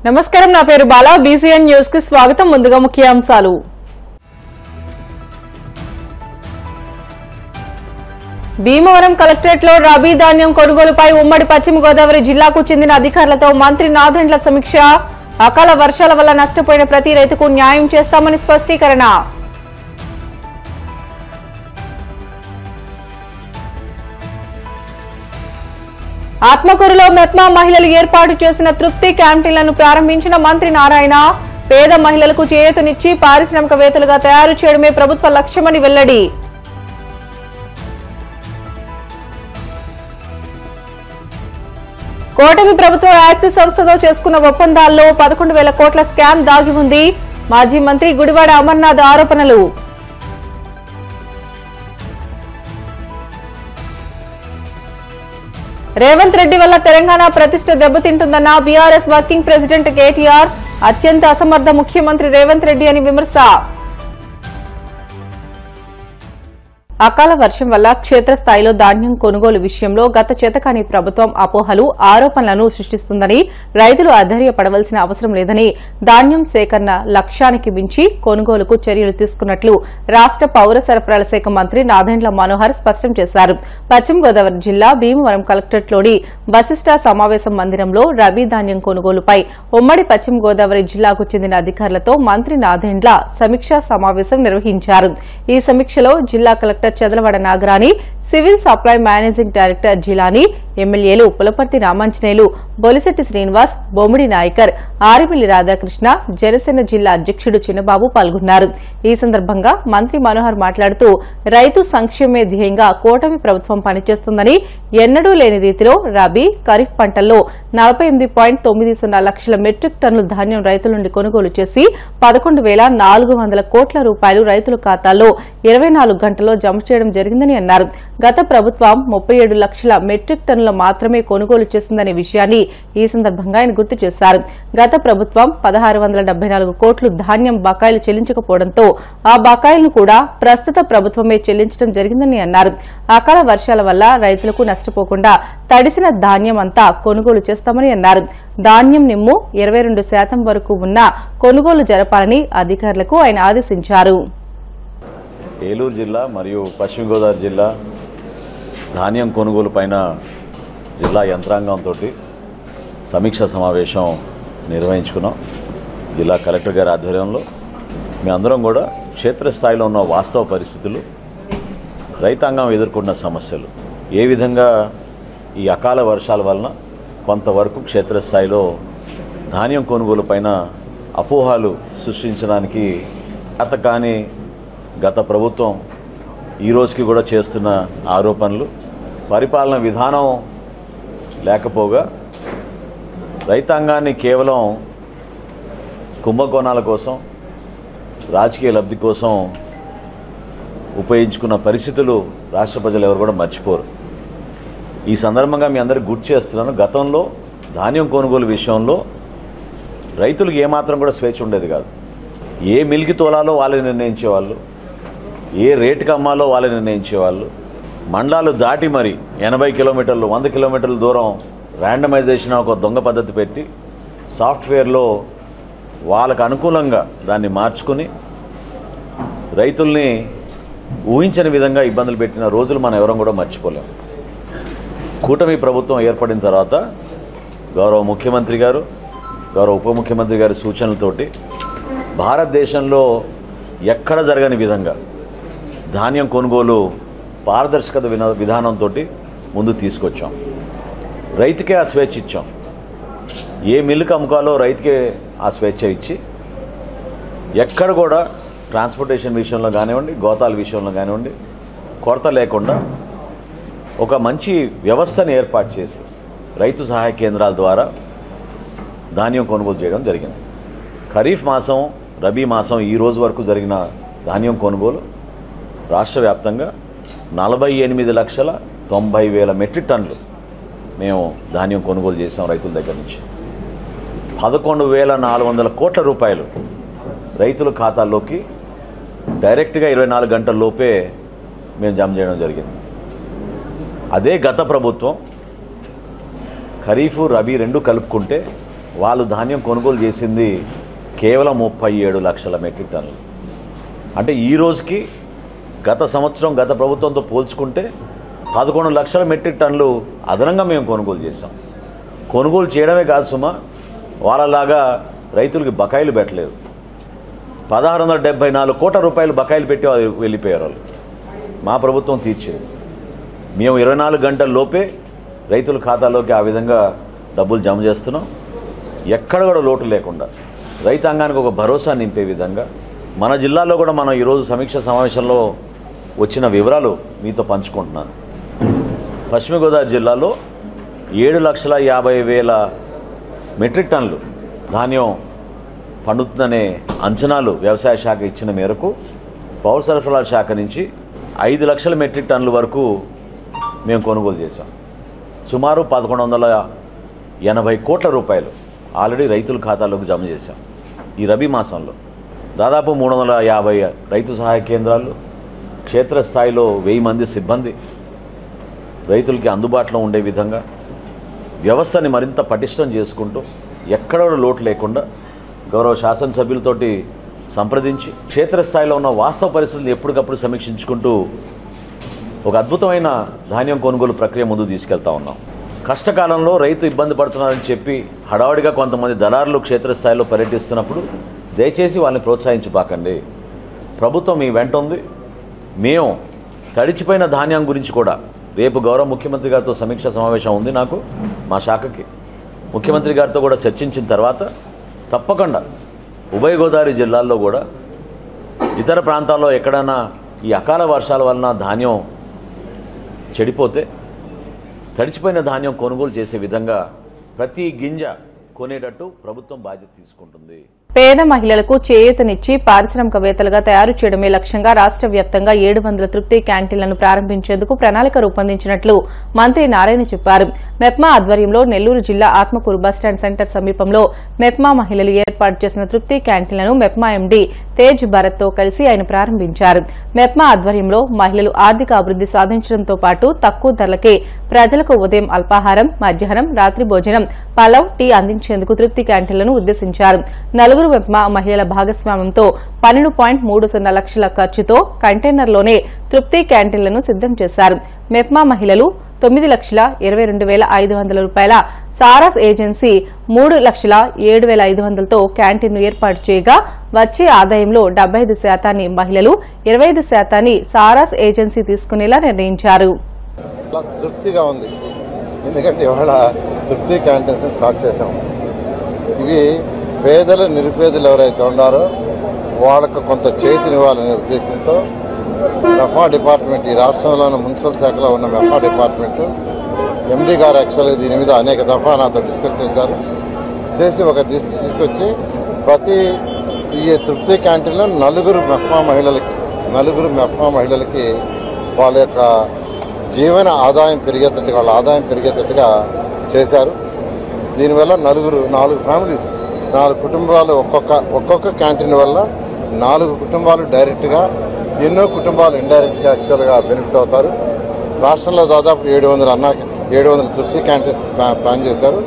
నమస్కారం, నా పేరు బాలా. బీసీఎన్ న్యూస్ కి స్వాగతం. ముందుగా ముఖ్యాంశాలు. భీమవరం కలెక్టరేట్ లో రబీ ధాన్యం కొనుగోలుపై ఉమ్మడి పశ్చిమ గోదావరి జిల్లాకు చెందిన అధికారులతో మంత్రి నాదెండ్ల సమీక్ష. అకాల వర్షాల వల్ల నష్టపోయిన ప్రతి రైతుకు న్యాయం చేస్తామని స్పష్టీకరణ. ఆత్మకూరులో మెప్మా మహిళలు ఏర్పాటు చేసిన తృప్తి క్యాంటీన్లను ప్రారంభించిన మంత్రి నారాయణ. పేద మహిళలకు చేయూతనిచ్చి పారిశ్రామికవేత్తలుగా తయారు చేయడమే ప్రభుత్వ లక్ష్యమని వెల్లడి. కూటమి ప్రభుత్వం యాక్సిస్ సంస్థతో చేసుకున్న ఒప్పందాల్లో 11,000 కోట్ల స్కామ్ దాగి ఉంది. మాజీ మంత్రి గుడివాడ అమర్నాథ్ ఆరోపణలు. రేవంత్ రెడ్డి వల్ల తెలంగాణ ప్రతిష్ట దెబ్బతింటుందన్న బీఆర్ఎస్ వర్కింగ్ ప్రెసిడెంట్ కేటీఆర్. అత్యంత అసమర్థ ముఖ్యమంత్రి రేవంత్ రెడ్డి అని విమర్శ. అకాల వర్షం వల్ల క్షేత్రస్థాయిలో ధాన్యం కొనుగోలు విషయంలో గత చేతకాని ప్రభుత్వం అపోహలు, ఆరోపణలను సృష్టిస్తుందని, రైతులు అధైర్యపడవలసిన అవసరం లేదని, ధాన్యం సేకరణ లక్ష్యానికి మించి కొనుగోలుకు చర్యలు తీసుకున్నట్లు రాష్ట పౌర సరఫరాల శాఖ మంత్రి నాదెండ్ల మనోహర్ స్పష్టం చేశారు. పశ్చిమ గోదావరి జిల్లా భీమవరం కలెక్టరేట్లోని వశిష్ట సమావేశం మందిరంలో రబీ ధాన్యం కొనుగోలుపై ఉమ్మడి పశ్చిమ గోదావరి జిల్లాకు చెందిన అధికారులతో మంత్రి నాదెండ్ల సమీక్షా సమావేశం నిర్వహించారు. ఈ సమీక్షలో జిల్లా collector Chadalavada Nagarani, civil supply managing director Jilani, ఎమ్మెల్యేలు పులపర్తి రామాంజనేయులు, బొలిశెట్టి శ్రీనివాస్, బొమ్మిడి నాయకర్, ఆరిమిల్లి రాధాకృష్ణ, జనసేన జిల్లా అధ్యక్షుడు చిన్నబాబు పాల్గొన్నారు. ఈ సందర్భంగా మంత్రి మనోహర్ మాట్లాడుతూ రైతు సంక్షేమే ధ్యేయంగా కూటమి ప్రభుత్వం పనిచేస్తుందని, ఎన్నడూ లేని రీతిలో రబీ, ఖరీఫ్ పంటల్లో 48.90 లక్షల మెట్రిక్ టన్నుల ధాన్యం రైతుల నుండి కొనుగోలు చేసి 11,400 కోట్ల రూపాయలు రైతుల ఖాతాల్లో 24 గంటల్లో జమ చేయడం జరిగిందని అన్నారు. గత ప్రభుత్వం 37 లక్షల మెట్రిక్ టన్నుల మాత్రమే కొనుగోలు చేసిందనే విషయాన్ని ఈ సందర్భంగా ఆయన గుర్తు చేశారు. గత ప్రభుత్వం 1,674 కోట్లు ధాన్యం బకాయిలు చెల్లించకపోవడంతో ఆ బకాయిలను కూడా ప్రస్తుత ప్రభుత్వమే చెల్లించడం జరిగిందని అన్నారు. అకాల వర్షాల వల్ల రైతులకు నష్టపోకుండా తడిసిన ధాన్యం అంతా కొనుగోలు చేస్తామని అన్నారు. ధాన్యం నిమ్ము 22% వరకు ఉన్న కొనుగోలు జరపాలని అధికారులకు ఆయన ఆదేశించారు. ఏలూరు జిల్లా మరియు పశ్చిమ గోదావరి జిల్లా ధాన్యం కొనుగోలు పైన జిల్లా యంత్రాంగంతో సమీక్ష సమావేశం నిర్వహించుకున్నాం. జిల్లా కలెక్టర్ గారి ఆధ్వర్యంలో మీ అందరం కూడా క్షేత్రస్థాయిలో ఉన్న వాస్తవ పరిస్థితులు, రైతాంగం ఎదుర్కొన్న సమస్యలు, ఏ విధంగా ఈ అకాల వర్షాల వలన కొంతవరకు క్షేత్రస్థాయిలో ధాన్యం కొనుగోలు పైన అపోహలు సృష్టించడానికి కానీ గత ప్రభుత్వం ఈ రోజుకి కూడా చేస్తున్న ఆరోపణలు, పరిపాలన విధానం లేకపోగా రైతాంగాన్ని కేవలం కుంభకోణాల కోసం, రాజకీయ లబ్ధి కోసం ఉపయోగించుకున్న పరిస్థితులు రాష్ట్ర ప్రజలు ఎవరు కూడా మర్చిపోరు. ఈ సందర్భంగా మీ అందరికీ గుర్తు చేస్తున్నాను, గతంలో ధాన్యం కొనుగోలు విషయంలో రైతులకు ఏమాత్రం కూడా స్వేచ్ఛ ఉండేది కాదు. ఏ మిల్కి తోలాలో వాళ్ళే నిర్ణయించేవాళ్ళు, ఏ రేటుకి అమ్మాలో వాళ్ళే నిర్ణయించేవాళ్ళు. మండలాలు దాటి మరి 80 కిలోమీటర్లు, 100 కిలోమీటర్ల దూరం ర్యాండమైజేషన్ ఒక దొంగ పద్ధతి పెట్టి సాఫ్ట్వేర్లో వాళ్ళకు అనుకూలంగా దాన్ని మార్చుకుని రైతుల్ని ఊహించని విధంగా ఇబ్బందులు పెట్టిన రోజులు మనం ఎవరం కూడా మర్చిపోలేము. కూటమి ప్రభుత్వం ఏర్పడిన తర్వాత గౌరవ ముఖ్యమంత్రి గారు, గౌరవ ఉప ముఖ్యమంత్రి గారి సూచనలతోటి భారతదేశంలో ఎక్కడ జరగని విధంగా ధాన్యం కొనుగోలు పారదర్శకత విధానంతో ముందు తీసుకొచ్చాం. రైతుకే ఆ స్వేచ్ఛ ఇచ్చాం. ఏ మిల్లుకి అమ్ముకాలో రైతుకే ఆ స్వేచ్ఛ ఇచ్చి ఎక్కడ కూడా ట్రాన్స్పోర్టేషన్ విషయంలో కానివ్వండి, గోతాల విషయంలో కానివ్వండి కొరత లేకుండా ఒక మంచి వ్యవస్థను ఏర్పాటు చేసి రైతు సహాయ కేంద్రాల ద్వారా ధాన్యం కొనుగోలు చేయడం జరిగింది. ఖరీఫ్ మాసం, రబీ మాసం ఈ రోజు వరకు జరిగిన ధాన్యం కొనుగోలు రాష్ట్ర వ్యాప్తంగా 48,90,000 మెట్రిక్ టన్నులు మేము ధాన్యం కొనుగోలు చేసాం రైతుల దగ్గర నుంచి. 11,400 కోట్ల రూపాయలు రైతుల ఖాతాల్లోకి డైరెక్ట్గా 24 గంటల లోపే మేము జమ చేయడం జరిగింది. అదే గత ప్రభుత్వం ఖరీఫ్ రబీ రెండు కలుపుకుంటే వాళ్ళు ధాన్యం కొనుగోలు చేసింది కేవలం 37 లక్షల మెట్రిక్ టన్నులు. అంటే ఈ రోజుకి గత సంవత్సరం గత ప్రభుత్వంతో పోల్చుకుంటే 11 లక్షల మెట్రిక్ టన్నులు అదనంగా మేము కొనుగోలు చేసాం. కొనుగోలు చేయడమే కాదు సుమా, వాళ్ళలాగా రైతులకి బకాయిలు పెట్టలేదు. 1674 కోట్ల రూపాయలు బకాయిలు పెట్టి వెళ్ళిపోయారు వాళ్ళు. మా ప్రభుత్వం తీర్చేది. మేము 24 గంటల లోపే రైతుల ఖాతాలోకి ఆ విధంగా డబ్బులు జమ చేస్తున్నాం. ఎక్కడ కూడా లోటు లేకుండా రైతాంగానికి ఒక భరోసా నింపే విధంగా మన జిల్లాలో కూడా మనం ఈరోజు సమీక్ష సమావేశంలో వచ్చిన వివరాలు మీతో పంచుకుంటున్నాను. పశ్చిమ గోదావరి జిల్లాలో 7,50,000 మెట్రిక్ టన్నులు ధాన్యం పండుతుందనే అంచనాలు వ్యవసాయ శాఖ ఇచ్చిన మేరకు పౌర సరఫరాల శాఖ నుంచి 5 లక్షల మెట్రిక్ టన్నుల వరకు మేము కొనుగోలు చేశాం. సుమారు 1180 కోట్ల రూపాయలు ఆల్రెడీ రైతుల ఖాతాలోకి జమ చేశాం. ఈ రబీ మాసంలో దాదాపు 350 రైతు సహాయ కేంద్రాలు, క్షేత్రస్థాయిలో 1000 మంది సిబ్బంది రైతులకి అందుబాటులో ఉండే విధంగా వ్యవస్థని మరింత పటిష్టం చేసుకుంటూ ఎక్కడ లోటు లేకుండా గౌరవ శాసనసభ్యులతోటి సంప్రదించి క్షేత్రస్థాయిలో ఉన్న వాస్తవ పరిస్థితులను ఎప్పటికప్పుడు సమీక్షించుకుంటూ ఒక అద్భుతమైన ధాన్యం కొనుగోలు ప్రక్రియ ముందు తీసుకెళ్తా ఉన్నాం. కష్టకాలంలో రైతు ఇబ్బంది పడుతున్నారని చెప్పి హడావుడిగా కొంతమంది దళారులు క్షేత్రస్థాయిలో పర్యటిస్తున్నప్పుడు దయచేసి వాళ్ళని ప్రోత్సహించబాకండి. ప్రభుత్వం మీ వెంట ఉంది. మేము తడిచిపోయిన ధాన్యం గురించి కూడా రేపు గౌరవ ముఖ్యమంత్రి గారితో సమీక్ష సమావేశం ఉంది నాకు, మా శాఖకి. ముఖ్యమంత్రి గారితో కూడా చర్చించిన తర్వాత తప్పకుండా ఉభయ గోదావరి జిల్లాల్లో కూడా ఇతర ప్రాంతాల్లో ఎక్కడైనా ఈ అకాల వర్షాల వలన ధాన్యం చెడిపోతే తడిచిపోయిన ధాన్యం కొనుగోలు చేసే విధంగా ప్రతి గింజ కొనేటట్టు ప్రభుత్వం బాధ్యత తీసుకుంటుంది. పేద మహిళలకు చేయూతనిచ్చి పారిశ్రామికవేత్తలుగా తయారు చేయడమే లక్ష్యంగా రాష్ట్ర వ్యాప్తంగా 700 తృప్తి క్యాంటీన్లను ప్రారంభించేందుకు ప్రణాళిక రూపొందించినట్లు మంత్రి నారాయణ చెప్పారు. మెప్మా ఆధ్వర్యంలో నెల్లూరు జిల్లా ఆత్మకూరు బస్టాండ్ సెంటర్ సమీపంలో మెప్మా మహిళలు ఏర్పాటు చేసిన తృప్తి క్యాంటీన్లను మెప్మా ఎండీ తేజ్ భరత్ తో కలిసి ఆయన ప్రారంభించారు. మెప్మా ఆధ్వర్యంలో మహిళలు ఆర్థిక అభివృద్ది సాధించడంతో పాటు తక్కువ ధరలకే ప్రజలకు ఉదయం అల్పాహారం, మధ్యాహ్నం, రాత్రి భోజనం, పలావ్, టీ అందించేందుకు తృప్తి క్యాంటీన్లను ఉద్దేశించారు. నలుగురు మెప్మా మహిళల భాగస్వామ్యంతో 12.30 లక్షల ఖర్చుతో కంటైనర్లోనే తృప్తి క్యాంటీన్లను సిద్దం చేశారు. మెప్మా మహిళలు 9,22,500 రూపాయల, సారాస్ ఏజెన్సీ 3,07,500తో క్యాంటీన్ను ఏర్పాటు చేయగా వచ్చే ఆదాయంలో 75% మహిళలు, 25% సారాస్ ఏజెన్సీ తీసుకునేలా నిర్ణయించారు. తృప్తిగా ఉంది, ఎందుకంటే ఇవాళ తృప్తి క్యాంటీన్స్ స్టార్ట్ చేశాం. ఇవి పేదలు, నిరుపేదలు ఎవరైతే ఉన్నారో వాళ్ళకు కొంత చేతినివ్వాలనే ఉద్దేశంతో మెఫా డిపార్ట్మెంట్, ఈ రాష్ట్రంలోని మున్సిపల్ శాఖలో ఉన్న మెఫా డిపార్ట్మెంట్ ఎండీ గారు యాక్చువల్గా దీని మీద అనేక దఫా నాతో డిస్కస్ చేశారు. చేసి ఒక తీసుకొచ్చి ప్రతి ఈ తృప్తి క్యాంటీన్లో నలుగురు మెఫా మహిళలకి వాళ్ళ యొక్క జీవన ఆదాయం పెరిగేటట్టుగా, వాళ్ళ ఆదాయం పెరిగేటట్టుగా చేశారు. దీనివల్ల 4 ఫ్యామిలీస్, 4 కుటుంబాలు, ఒక్కొక్క క్యాంటీన్ వల్ల 4 కుటుంబాలు డైరెక్ట్గా, ఎన్నో కుటుంబాలు ఇండైరెక్ట్గా యాక్చువల్గా బెనిఫిట్ అవుతారు. రాష్ట్రంలో దాదాపు 700 తృప్తి క్యాంటీన్స్ ప్లాన్ చేశారు.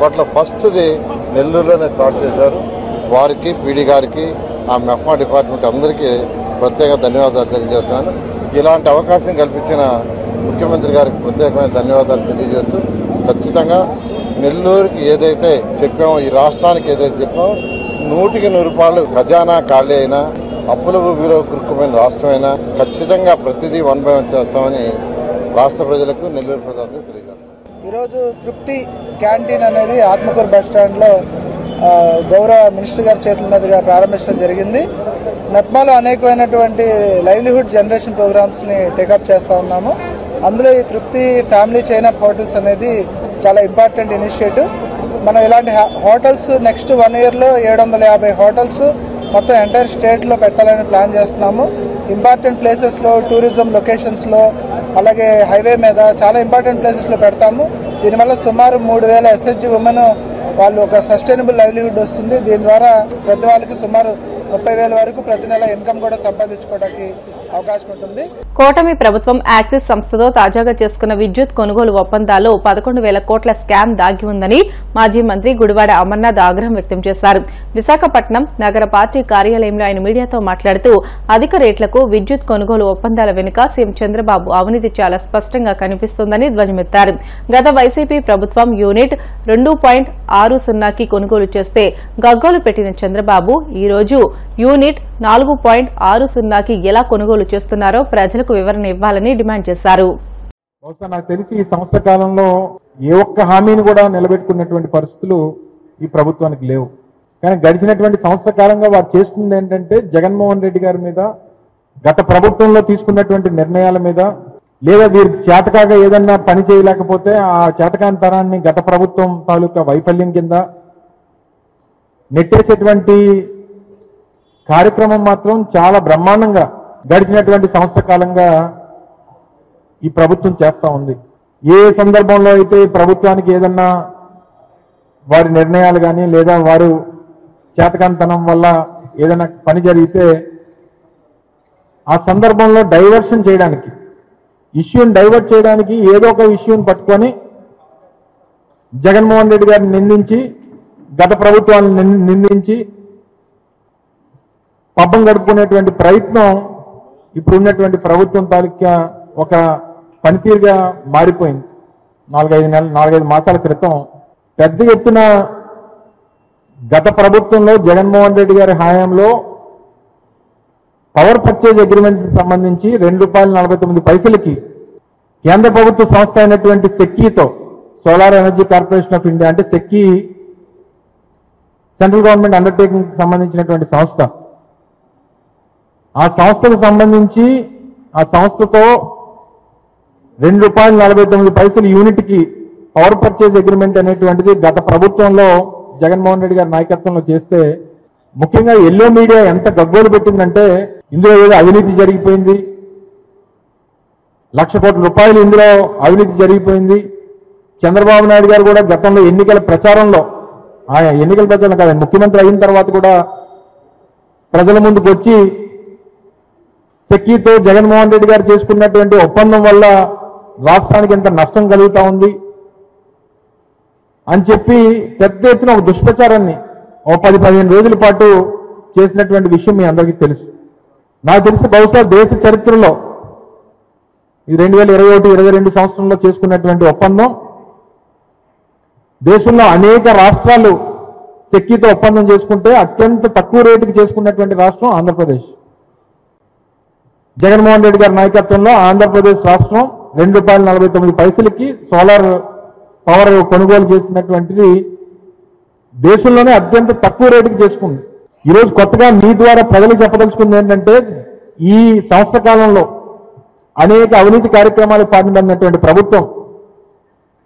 వాటిలో ఫస్ట్ది నెల్లూరులోనే స్టార్ట్ చేశారు. వారికి, పీడీ గారికి, ఆ మెఫా డిపార్ట్మెంట్ అందరికీ ప్రత్యేక ధన్యవాదాలు తెలియజేస్తున్నాను. ఇలాంటి అవకాశం కల్పించిన ముఖ్యమంత్రి గారికి ప్రత్యేకమైన ధన్యవాదాలు తెలియజేస్తూ, ఖచ్చితంగా నెల్లూరుకి ఏదైతే చెప్పామో, ఈ రాష్ట్రానికి ఏదైతే చెప్పామో 100కి 100 రూపాయలు ఖజానా ఖాళీ అయినా, అప్పుల ఊబిలో కురుక్కుపోయిన రాష్ట్రమైనా ఖచ్చితంగా ప్రతిదీ 1 by 1 చేస్తామని రాష్ట్ర ప్రజలకు, నెల్లూరు ప్రజలకు తెలియజేస్తాం. ఈరోజు తృప్తి క్యాంటీన్ అనేది ఆత్మకూరు బస్టాండ్లో గౌరవ మినిస్టర్ గారి చేతుల మీదుగా ప్రారంభించడం జరిగింది. మెప్మాలో అనేకమైనటువంటి లైవ్లీహుడ్ జనరేషన్ ప్రోగ్రామ్స్ ని టేకప్ చేస్తా ఉన్నాము. అందులో ఈ తృప్తి ఫ్యామిలీ చైన్ ఆఫ్ హోటల్స్ అనేది చాలా ఇంపార్టెంట్ ఇనిషియేటివ్. మనం ఇలాంటి హోటల్స్ నెక్స్ట్ 1 yearలో 750 హోటల్స్ మొత్తం ఎంటైర్ స్టేట్ లో పెట్టాలని ప్లాన్ చేస్తున్నాము. ఇంపార్టెంట్ ప్లేసెస్ లో, టూరిజం లొకేషన్స్ లో, అలాగే హైవే మీద చాలా ఇంపార్టెంట్ ప్లేసెస్ లో పెడతాము. దీనివల్ల సుమారు 3,000 SHG ఉమెన్ వాళ్ళు ఒక సస్టైనబుల్ లైవ్లీహుడ్ వస్తుంది. దీని ద్వారా ప్రతి వాళ్ళకి సుమారు 30,000 వరకు ప్రతి నెల ఇన్కమ్ కూడా సంపాదించుకోవడానికి అవకాశం ఉంటుంది. కూటమి ప్రభుత్వం యాక్సిస్ సంస్థతో తాజాగా చేసుకున్న విద్యుత్ కొనుగోలు ఒప్పందాల్లో 11,000 కోట్ల స్కామ్ దాగి ఉందని మాజీ మంత్రి గుడివాడ అమర్నాథ్ ఆగ్రహం వ్యక్తం చేశారు. విశాఖపట్నం నగర పార్టీ కార్యాలయంలో ఆయన మీడియాతో మాట్లాడుతూ అధిక రేట్లకు విద్యుత్ కొనుగోలు ఒప్పందాల వెనుక సీఎం చంద్రబాబు అవినీతి చాలా స్పష్టంగా కనిపిస్తోందని ధ్వజమెత్తారు. గత వైసీపీ ప్రభుత్వం యూనిట్ 2.60కి కొనుగోలు చేస్తే గగ్గోలు పెట్టిన చంద్రబాబు ఈ రోజు యూనిట్ 4.60కి ఎలా కొనుగోలు చేస్తున్నారో ప్రజలకు వివరణ ఇవ్వాలని డిమాండ్ చేశారు. బహుశా నాకు తెలిసి ఈ సంవత్సర కాలంలో ఏ ఒక్క హామీని కూడా నిలబెట్టుకున్నటువంటి పరిస్థితులు ఈ ప్రభుత్వానికి లేవు. కానీ గడిచినటువంటి సంవత్సర కాలంగా వారు చేస్తుంది ఏంటంటే జగన్మోహన్ రెడ్డి గారి మీద, గత ప్రభుత్వంలో తీసుకున్నటువంటి నిర్ణయాల మీద, లేదా వీరికి చేతకాగా ఏదన్నా పని చేయలేకపోతే ఆ చేతకాని తరాన్ని గత ప్రభుత్వం తాలూకా వైఫల్యం కింద నెట్టేసేటువంటి కార్యక్రమం మాత్రం చాలా బ్రహ్మాండంగా గడిచినటువంటి సంవత్సర కాలంగా ఈ ప్రభుత్వం చేస్తూ ఉంది. ఏ సందర్భంలో అయితే ప్రభుత్వానికి ఏదన్నా వారి నిర్ణయాలు కానీ లేదా వారు చేతకాంతనం వల్ల ఏదైనా పని జరిగితే ఆ సందర్భంలో డైవర్షన్ చేయడానికి, ఇష్యూని డైవర్ట్ చేయడానికి ఏదో ఒక ఇష్యూని పట్టుకొని జగన్మోహన్ రెడ్డి గారిని నిందించి, గత ప్రభుత్వాన్ని నిందించి పబ్బం గడుపుకునేటువంటి ప్రయత్నం ఇప్పుడు ఉన్నటువంటి ప్రభుత్వం తాలూకా ఒక పనితీరుగా మారిపోయింది. 4-5 మాసాల క్రితం పెద్ద ఎత్తున గత ప్రభుత్వంలో జగన్మోహన్ రెడ్డి గారి హయాంలో పవర్ పర్చేజ్ అగ్రిమెంట్స్ సంబంధించి ₹2.49 కేంద్ర ప్రభుత్వ సంస్థ అయినటువంటి సెక్కీతో, solar energy corporation of India అంటే సెక్కీ సెంట్రల్ గవర్నమెంట్ అండర్టేకింగ్ సంబంధించినటువంటి సంస్థ, ఆ సంస్థకు సంబంధించి ఆ సంస్థతో ₹2.49 యూనిట్కి పవర్ పర్చేజ్ అగ్రిమెంట్ అనేటువంటిది గత ప్రభుత్వంలో జగన్మోహన్ రెడ్డి గారి నాయకత్వంలో చేస్తే, ముఖ్యంగా ఎల్లో మీడియా ఎంత గగ్గోలు పెట్టిందంటే ఇందులో ఏదో అవినీతి జరిగిపోయింది, ₹1,00,00,000 కోట్ల ఇందులో అవినీతి జరిగిపోయింది. చంద్రబాబు నాయుడు గారు కూడా గతంలో ఎన్నికల ప్రచారంలో, ఆయన ఎన్నికల ప్రచారం కాదు, ముఖ్యమంత్రి అయిన తర్వాత కూడా ప్రజల ముందుకు వచ్చి సెక్కీతో జగన్మోహన్ రెడ్డి గారు చేసుకున్నటువంటి ఒప్పందం వల్ల రాష్ట్రానికి ఎంత నష్టం కలుగుతా ఉంది అని చెప్పి పెద్ద ఎత్తున ఒక దుష్ప్రచారాన్ని 10-15 రోజుల పాటు చేసినటువంటి విషయం మీ అందరికీ తెలుసు. నాకు తెలిసి బహుశా దేశ చరిత్రలో ఈ 2021-22 సంవత్సరంలో చేసుకున్నటువంటి ఒప్పందం, దేశంలో అనేక రాష్ట్రాలు సెక్కీతో ఒప్పందం చేసుకుంటే అత్యంత తక్కువ రేటుకి చేసుకున్నటువంటి రాష్ట్రం ఆంధ్రప్రదేశ్. జగన్మోహన్ రెడ్డి గారి నాయకత్వంలో ఆంధ్రప్రదేశ్ రాష్ట్రం ₹2.49కి సోలార్ పవర్ కొనుగోలు చేసినటువంటిది దేశంలోనే అత్యంత తక్కువ రేటుకి చేసుకుంది. ఈరోజు కొత్తగా మీ ద్వారా ప్రజలు చెప్పదలుచుకుంది ఏంటంటే, ఈ సంవత్సర కాలంలో అనేక అవినీతి కార్యక్రమాలు పాల్పడినటువంటి ప్రభుత్వం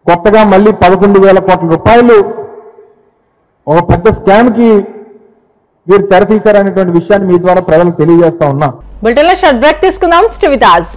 కొత్తగా మళ్ళీ ₹11,000 కోట్ల ఒక పెద్ద స్కామ్కి వీరు తెరతీశారనేటువంటి విషయాన్ని మీ ద్వారా ప్రజలకు తెలియజేస్తా ఉన్నా. బులెటిన్లో షార్ట్ బ్రేక్ తీసుకుందాం. Stay with us.